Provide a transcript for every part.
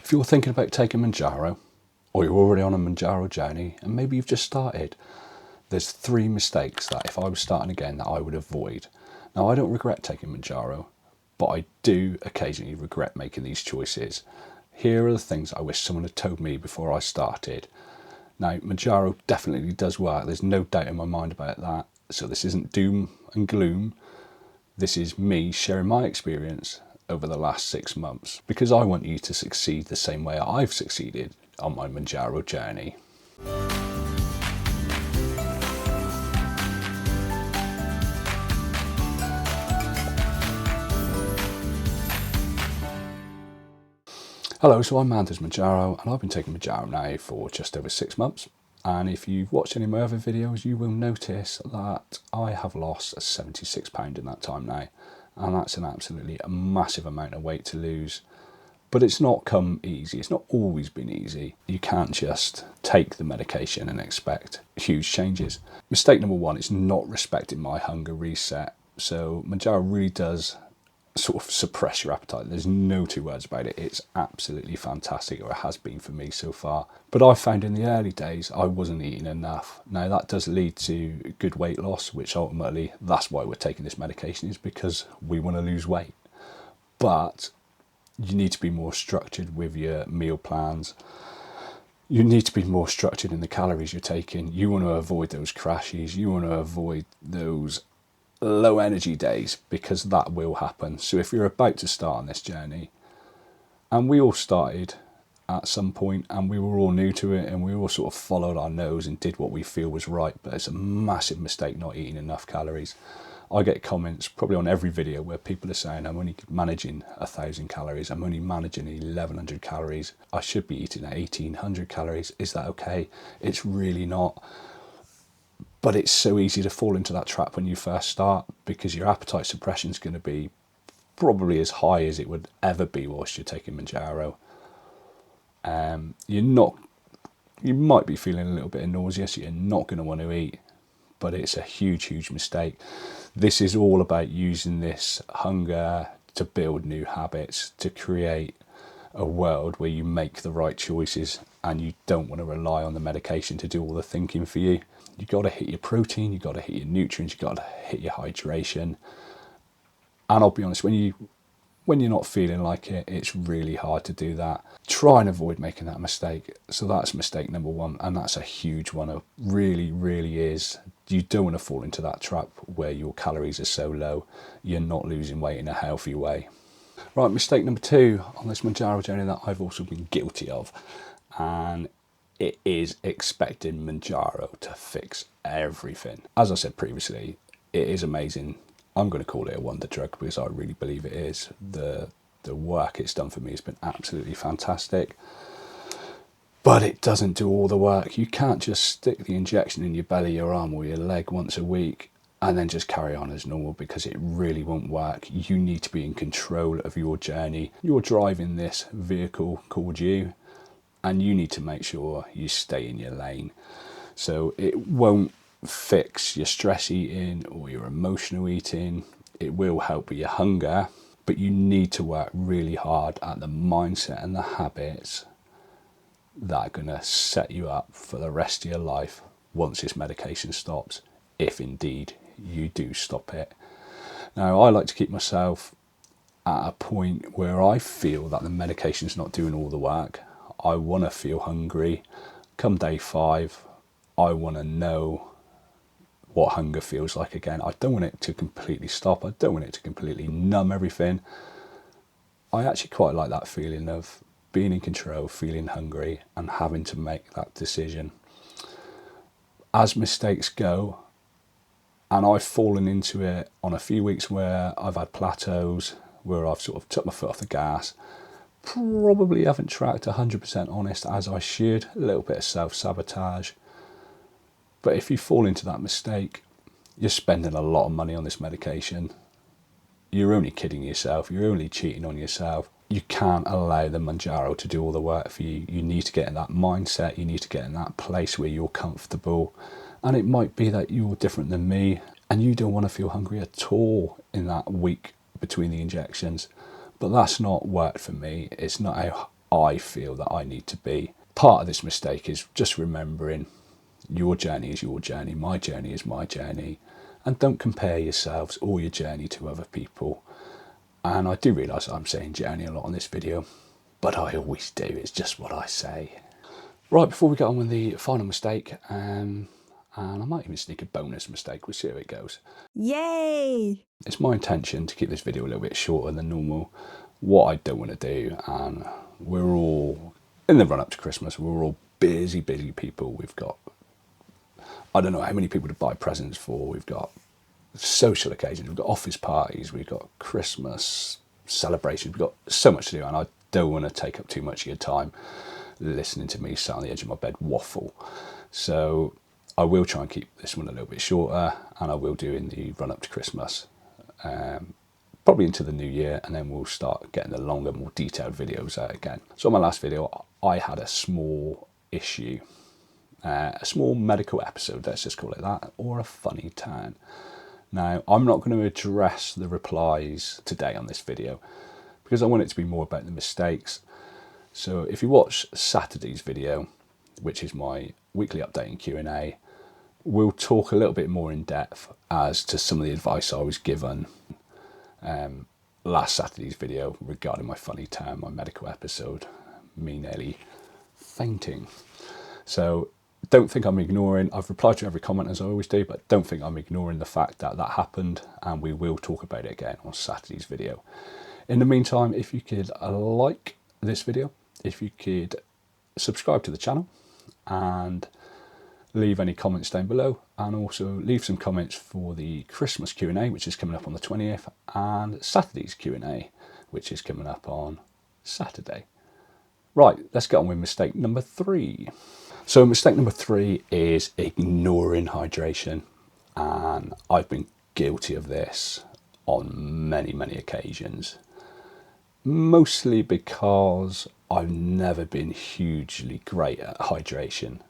If you're thinking about taking Mounjaro, or you're already on a Mounjaro journey and maybe you've just started, there's 3 mistakes that if I was starting again that I would avoid. Now, I don't regret taking Mounjaro, but I do occasionally regret making these choices. Here are the things I wish someone had told me before I started. Now, Mounjaro definitely does work. There's no doubt in my mind about that. So this isn't doom and gloom. This is me sharing my experience over the last 6 months, because I want you to succeed the same way I've succeeded on my Mounjaro journey. Hello, so I'm Mounjaro, and I've been taking Mounjaro now for just over 6 months. And if you've watched any of my other videos, you will notice that I have lost £76 in that time now. And that's an absolutely massive amount of weight to lose. But it's not come easy. It's not always been easy. You can't just take the medication and expect huge changes. Mistake number 1 is not respecting my hunger reset. So Mounjaro really does sort of suppress your appetite. There's no 2 words about it. It's absolutely fantastic, or it has been for me so far. But I found in the early days I wasn't eating enough. Now that does lead to good weight loss, which ultimately that's why we're taking this medication, is because we want to lose weight. But you need to be more structured with your meal plans. You need to be more structured in the calories you're taking. You want to avoid those crashes. You want to avoid those low energy days, because that will happen. So if you're about to start on this journey, and we all started at some point and we were all new to it and we all sort of followed our nose and did what we feel was right, but it's a massive mistake not eating enough calories. I get comments probably on every video where people are saying, I'm only managing 1,000 calories, I'm only managing 1,100 calories, I should be eating at 1,800 calories, is that okay? It's really not. But it's so easy to fall into that trap when you first start, because your appetite suppression is going to be probably as high as it would ever be whilst you're taking Mounjaro. You might be feeling a little bit of nausea, so you're not going to want to eat, but it's a huge mistake. This is all about using this hunger to build new habits, to create a world where you make the right choices and you don't want to rely on the medication to do all the thinking for you. You got to hit your protein, you got to hit your nutrients, you got to hit your hydration. And I'll be honest, when you're not feeling like it, it's really hard to do that. Try and avoid making that mistake. So that's mistake number 1, and that's a huge one. It really is. You don't want to fall into that trap where your calories are so low you're not losing weight in a healthy way. Right, mistake number 2 on this Mounjaro journey that I've also been guilty of, and it is expecting Mounjaro to fix everything. As I said previously, it is amazing. I'm going to call it a wonder drug because I really believe it is. The work it's done for me has been absolutely fantastic. But it doesn't do all the work. You can't just stick the injection in your belly, your arm or your leg once a week and then just carry on as normal, because it really won't work. You need to be in control of your journey. You're driving this vehicle called you, and you need to make sure you stay in your lane. So it won't fix your stress eating or your emotional eating. It will help with your hunger, but you need to work really hard at the mindset and the habits that are going to set you up for the rest of your life once this medication stops, if indeed you do stop it. Now, I like to keep myself at a point where I feel that the medication's not doing all the work. I want to feel hungry. Come day 5, I want to know what hunger feels like again. I don't want it to completely stop. I don't want it to completely numb everything. I actually quite like that feeling of being in control, feeling hungry and having to make that decision. As mistakes go, and I've fallen into it on a few weeks where I've had plateaus, where I've sort of took my foot off the gas, probably haven't tracked 100% honest as I should, a little bit of self-sabotage. But if you fall into that mistake, you're spending a lot of money on this medication. You're only kidding yourself, you're only cheating on yourself. You can't allow the Mounjaro to do all the work for you. You need to get in that mindset, you need to get in that place where you're comfortable. And it might be that you're different than me and you don't want to feel hungry at all in that week between the injections. But that's not worked for me. It's not how I feel that I need to be. Part of this mistake is just remembering your journey is your journey, my journey is my journey, and don't compare yourselves or your journey to other people. And I do realise I'm saying journey a lot on this video, but I always do, it's just what I say. Right, before we get on with the final mistake, and I might even sneak a bonus mistake, we'll see how it goes. Yay! It's my intention to keep this video a little bit shorter than normal. What I don't want to do, and we're all, in the run up to Christmas, we're all busy people. We've got, I don't know how many people to buy presents for. We've got social occasions, we've got office parties, we've got Christmas celebrations, we've got so much to do, and I don't want to take up too much of your time listening to me sat on the edge of my bed waffle. So I will try and keep this one a little bit shorter, and I will do in the run up to Christmas, probably into the new year, and then we'll start getting the longer, more detailed videos out again. So on my last video, I had a small issue, a small medical episode, let's just call it that, or a funny turn. Now, I'm not going to address the replies today on this video because I want it to be more about the mistakes. So if you watch Saturday's video, which is my weekly update and Q&A, we'll talk a little bit more in depth as to some of the advice I was given last Saturday's video regarding my funny turn, my medical episode, me nearly fainting. So don't think I'm ignoring, I've replied to every comment as I always do, but don't think I'm ignoring the fact that that happened, and we will talk about it again on Saturday's video. In the meantime, if you could like this video, if you could subscribe to the channel and leave any comments down below, and also leave some comments for the Christmas Q&A, which is coming up on the 20th, and Saturday's Q&A, which is coming up on Saturday. Right, let's get on with mistake number 3. So mistake number 3 is ignoring hydration, and I've been guilty of this on many occasions, mostly because I've never been hugely great at hydration,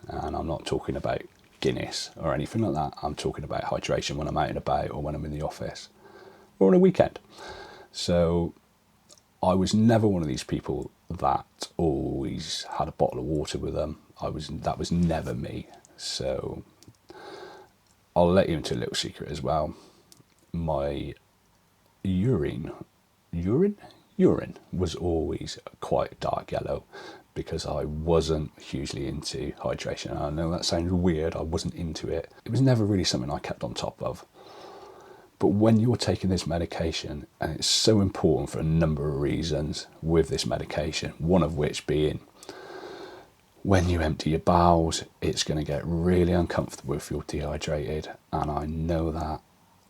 and I'm not talking about Guinness or anything like that. I'm talking about hydration when I'm out and about, or when I'm in the office, or on a weekend. So I was never one of these people that always had a bottle of water with them. That was never me. So I'll let you into a little secret as well. My urine was always quite dark yellow because I wasn't hugely into hydration. I know that sounds weird, I wasn't into it. It was never really something I kept on top of. But when you're taking this medication, and it's so important for a number of reasons with this medication, one of which being when you empty your bowels, it's going to get really uncomfortable if you're dehydrated. And I know that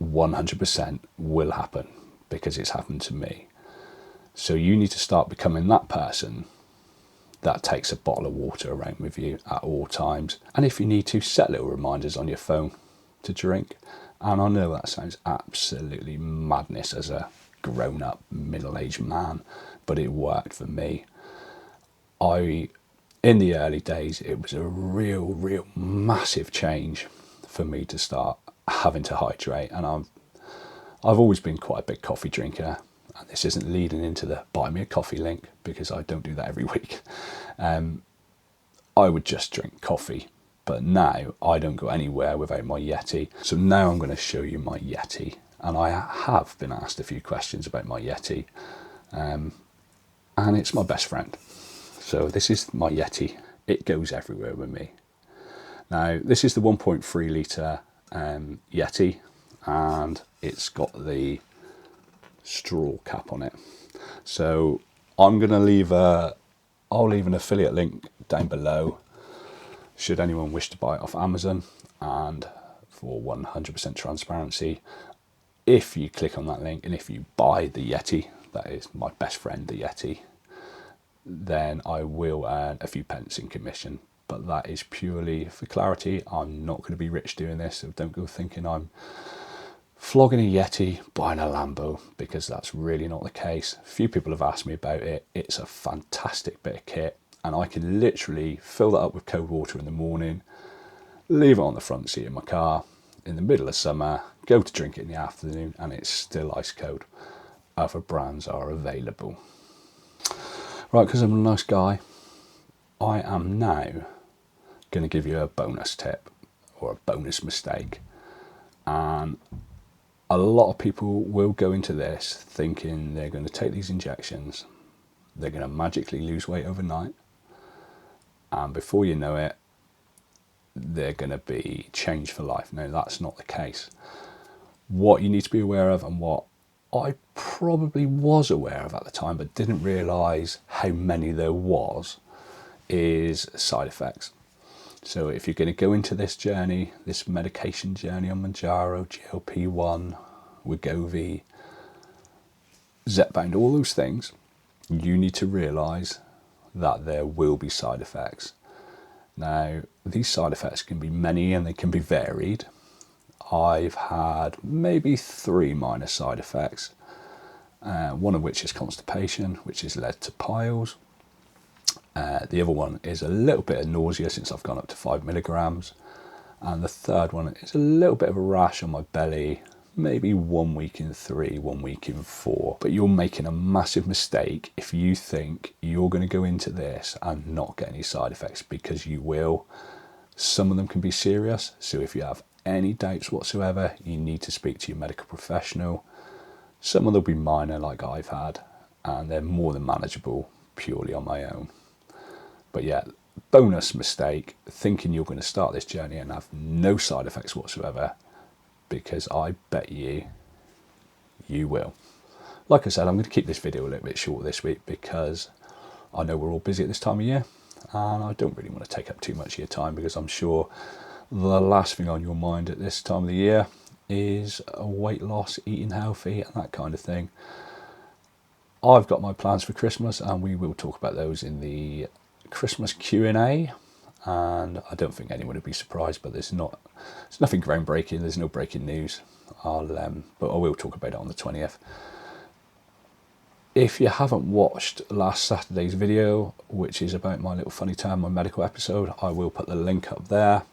100% will happen because it's happened to me. So you need to start becoming that person that takes a bottle of water around with you at all times. And if you need to, set little reminders on your phone to drink. And I know that sounds absolutely madness as a grown-up, middle-aged man, but it worked for me. In the early days, it was a real massive change for me to start having to hydrate. And I've always been quite a big coffee drinker. And this isn't leading into the buy me a coffee link because I don't do that every week. I would just drink coffee, but now I don't go anywhere without my Yeti. So now I'm going to show you my Yeti, and I have been asked a few questions about my Yeti, and it's my best friend. So this is my Yeti. It goes everywhere with me. Now this is the 1.3 litre Yeti, and it's got the straw cap on it. So I'm going to I'll leave an affiliate link down below should anyone wish to buy it off Amazon. And for 100% transparency, if you click on that link and if you buy the Yeti, that is my best friend, the Yeti, then I will earn a few pence in commission. But that is purely for clarity. I'm not going to be rich doing this, so don't go thinking I'm flogging a Yeti, buying a Lambo, because that's really not the case. A few people have asked me about it. It's a fantastic bit of kit, and I can literally fill that up with cold water in the morning, leave it on the front seat of my car in the middle of summer, go to drink it in the afternoon, and it's still ice cold. Other brands are available. Right, because I'm a nice guy, I am now going to give you a bonus tip or a bonus mistake. And a lot of people will go into this thinking they're going to take these injections, they're going to magically lose weight overnight, and before you know it, they're going to be changed for life. No, that's not the case. What you need to be aware of, and what I probably was aware of at the time but didn't realise how many there was, is side effects. So if you're going to go into this journey, this medication journey on Mounjaro, GLP-1, Wegovy, Zepbound, all those things, you need to realise that there will be side effects. Now, these side effects can be many and they can be varied. I've had maybe 3 minor side effects, one of which is constipation, which has led to piles. The other one is a little bit of nausea since I've gone up to 5 milligrams. And the third one is a little bit of a rash on my belly, maybe 1 week in 3, 1 week in 4. But you're making a massive mistake if you think you're going to go into this and not get any side effects, because you will. Some of them can be serious. So if you have any doubts whatsoever, you need to speak to your medical professional. Some of them will be minor, like I've had, and they're more than manageable purely on my own. But yeah, bonus mistake, thinking you're going to start this journey and have no side effects whatsoever, because I bet you will. Like I said, I'm going to keep this video a little bit short this week because I know we're all busy at this time of year, and I don't really want to take up too much of your time, because I'm sure the last thing on your mind at this time of the year is weight loss, eating healthy, and that kind of thing. I've got my plans for Christmas, and we will talk about those in the Christmas Q&A, and I don't think anyone would be surprised, but there's nothing groundbreaking, there's no breaking news. But I will talk about it on the 20th. If you haven't watched last Saturday's video, which is about my little funny time, my medical episode, I will put the link up there.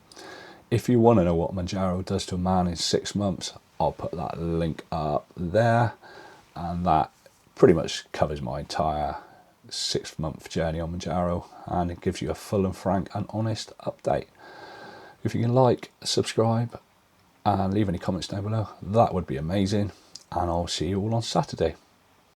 If you want to know what Mounjaro does to a man in 6 months, I'll put that link up there, and that pretty much covers my entire 6-month journey on Mounjaro, and it gives you a full and frank and honest update. If you can like, subscribe, and leave any comments down below, that would be amazing, and I'll see you all on Saturday.